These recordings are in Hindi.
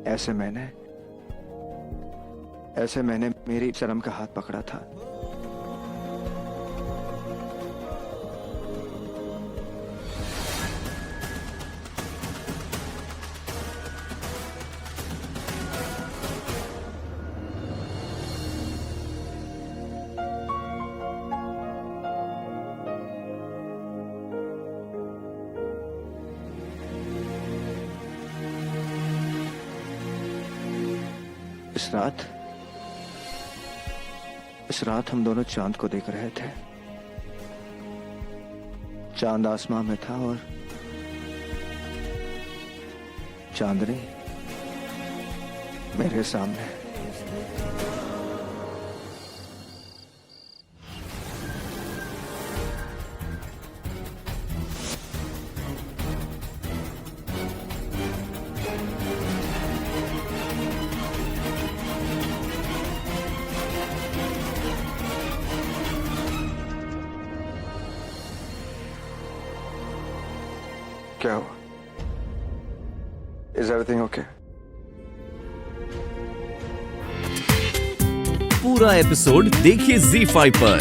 ऐसे मैंने मेरी शर्म का हाथ पकड़ा था। इस रात हम दोनों चांद को देख रहे थे। चांद आसमां में था और चांदनी मेरे सामने। क्या हुआ? Is everything okay? पूरा एपिसोड देखिए ZEE5 पर।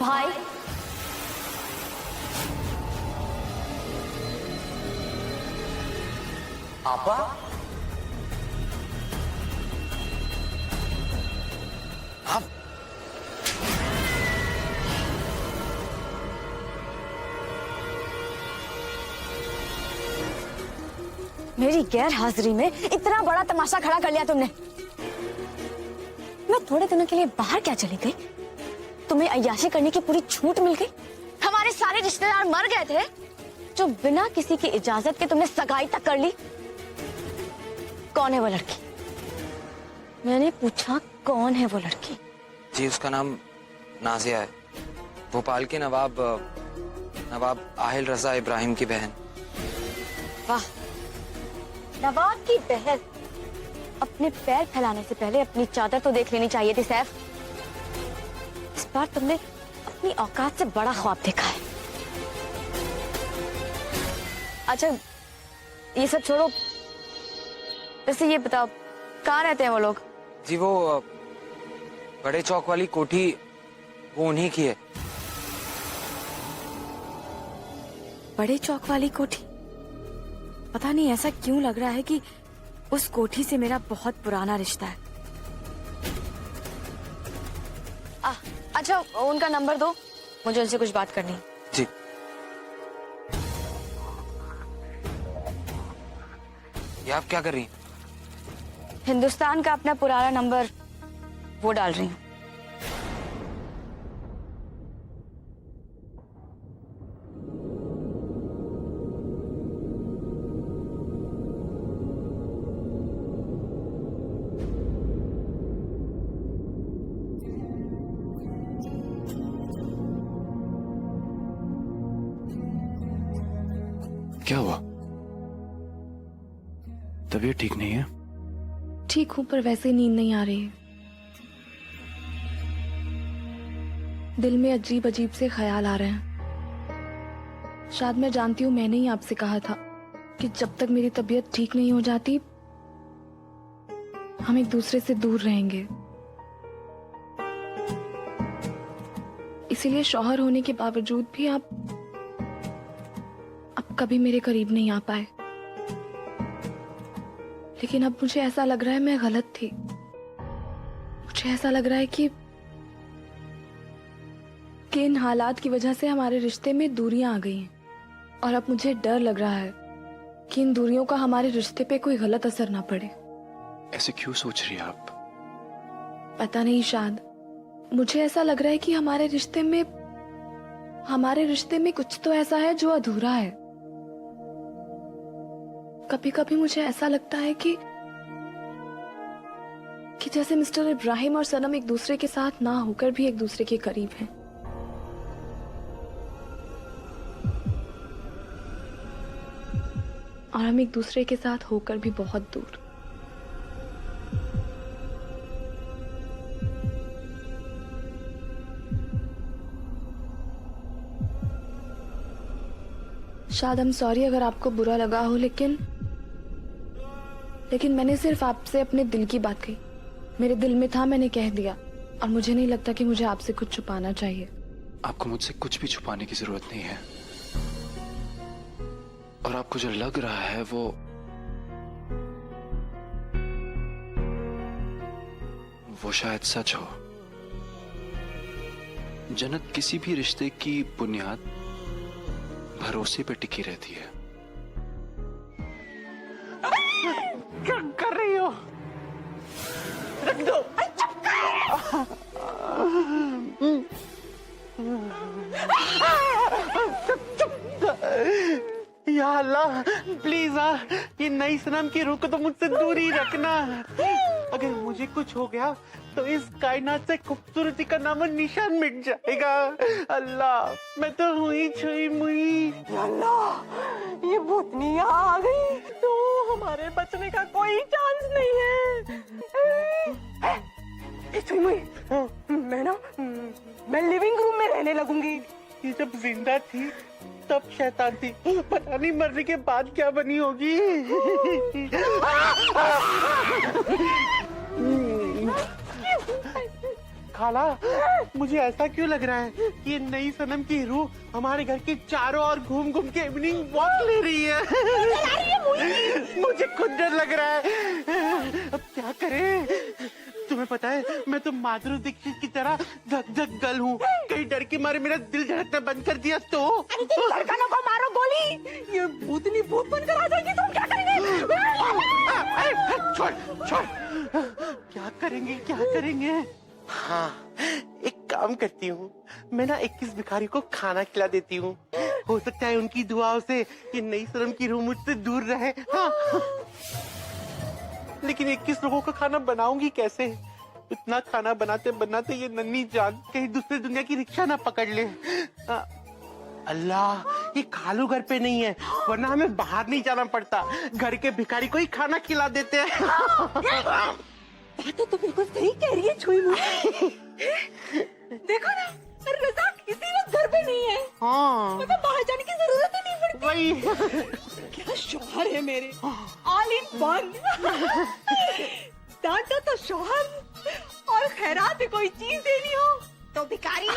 भाई आपा, आप मेरी गैर हाजिरी में इतना बड़ा तमाशा खड़ा कर लिया तुमने। मैं थोड़े दिनों के लिए बाहर क्या चली गई? तुम्हें अय्याशी करने की पूरी छूट मिल गई। हमारे सारे रिश्तेदार मर गए थे जो बिना किसी की इजाजत के तुमने सगाई तक कर ली। कौन है वो लड़की? मैंने पूछा कौन है वो लड़की? जी, उसका नाम नाजिया है। भोपाल के नवाब आहिल रजा इब्राहिम की बहन। वाह, नवाब की बहन। अपने पैर फैलाने से पहले अपनी चादर तो देख लेनी चाहिए थी सैफ। इस बार तुमने अपनी औकात से बड़ा ख्वाब देखा है। अच्छा, ये सब छोड़ो, वैसे ये बताओ कहाँ रहते हैं वो लोग? जी, वो बड़े चौक वाली कोठी वो उन्हीं की है। बड़े चौक वाली कोठी? पता नहीं ऐसा क्यों लग रहा है कि उस कोठी से मेरा बहुत पुराना रिश्ता है। अच्छा, उनका नंबर दो, मुझे उनसे कुछ बात करनी है। जी। ये आप क्या कर रही हैं? हिंदुस्तान का अपना पुराना नंबर वो डाल रही हूँ। क्या हुआ? तबीयत ठीक नहीं है? ठीक हूं, पर वैसे नींद नहीं आ रही है। दिल में अजीब अजीब से ख्याल आ रहे हैं। शायद मैं जानती हूँ, मैंने ही आपसे कहा था कि जब तक मेरी तबीयत ठीक नहीं हो जाती हम एक दूसरे से दूर रहेंगे। इसीलिए शौहर होने के बावजूद भी आप कभी मेरे करीब नहीं आ पाए। लेकिन अब मुझे ऐसा लग रहा है मैं गलत थी। मुझे ऐसा लग रहा है कि इन हालात की वजह से हमारे रिश्ते में दूरियां आ गई हैं। और अब मुझे डर लग रहा है कि इन दूरियों का हमारे रिश्ते पे कोई गलत असर ना पड़े। ऐसे क्यों सोच रही हैं आप? पता नहीं, शायद मुझे ऐसा लग रहा है कि हमारे रिश्ते में कुछ तो ऐसा है जो अधूरा है। कभी कभी मुझे ऐसा लगता है कि जैसे मिस्टर इब्राहिम और सनम एक दूसरे के साथ ना होकर भी एक दूसरे के करीब हैं। और हम एक दूसरे के साथ होकर भी बहुत दूर। शायद I'm सॉरी अगर आपको बुरा लगा हो, लेकिन मैंने सिर्फ आपसे अपने दिल की बात कही। मेरे दिल में था, मैंने कह दिया, और मुझे नहीं लगता कि मुझे आपसे कुछ छुपाना चाहिए। आपको मुझसे कुछ भी छुपाने की जरूरत नहीं है, और आपको जो लग रहा है वो शायद सच हो। जन्नत किसी भी रिश्ते की बुनियाद भरोसे पे टिकी रहती है। क्या कर रही हो? रख दो। या अल्लाह, प्लीज ये नई सनम की रूह को तो मुझसे दूर ही रखना। अगर मुझे कुछ हो गया तो इस कायनात से खूबसूरती का नाम और निशान मिट जाएगा। अल्लाह, मैं तो हुई छुई मुई। अल्लाह, ये भूतनी आ गई तो हमारे बचने का कोई चांस नहीं है। छुई मुई, मैं लिविंग रूम में रहने लगूंगी। ये जब जिंदा थी तब शैतान थी, पता नहीं मरने के बाद क्या बनी होगी। खाला, मुझे ऐसा क्यों लग रहा है कि ये नई सनम की रूह हमारे घर के चारों ओर घूम घूम के इवनिंग वॉक ले रही है। मुझे खुद डर लग रहा है। अब क्या करें? तुम्हें पता है, मैं तो माधुरी दीक्षित की तरह धक धक गल हूँ। कहीं डर के मारे मेरा दिल धड़कना बंद कर दिया तो? धड़कनों को मारो गोली। ये भूतनी भूत बनकर आ जाएगी, तुम क्या करेंगे? छोड़। क्या करेंगे? हाँ, एक काम करती हूँ, मैं ना 21 भिखारी को खाना खिला देती हूँ। हो सकता है उनकी दुआओं से ये नई शर्म की रूह मुझसे दूर रहे। हाँ। लेकिन 21 लोगों का खाना बनाऊंगी कैसे? इतना खाना बनाते बनाते ये नन्ही जान कहीं दूसरी दुनिया की रिक्शा ना पकड़ ले। अल्लाह, ये खालू घर पे नहीं है, वरना हमें बाहर नहीं जाना पड़ता। घर के भिखारी को ही खाना खिला देते हैं। तो बिल्कुल सही कह रही है छुई मुई। देखो ना, रज़ाक इसी वक्त घर पे नहीं है। हाँ, मतलब बाहर जाने की जरूरत ही नहीं पड़ती। वही। क्या शौहर है मेरे, ऑल इन वन। डांटा तो शौहर और खैरात कोई चीज देनी हो तो भिखारी।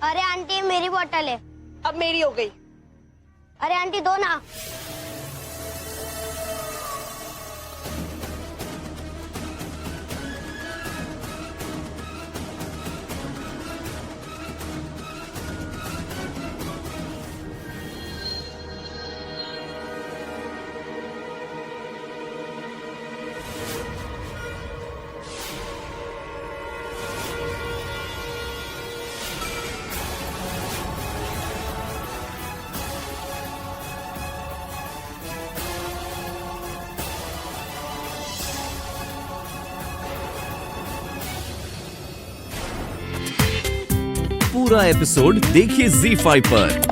अरे आंटी, मेरी बोतल है। अब मेरी हो गई। अरे आंटी, दो ना। पूरा एपिसोड देखिए ZEE5 पर।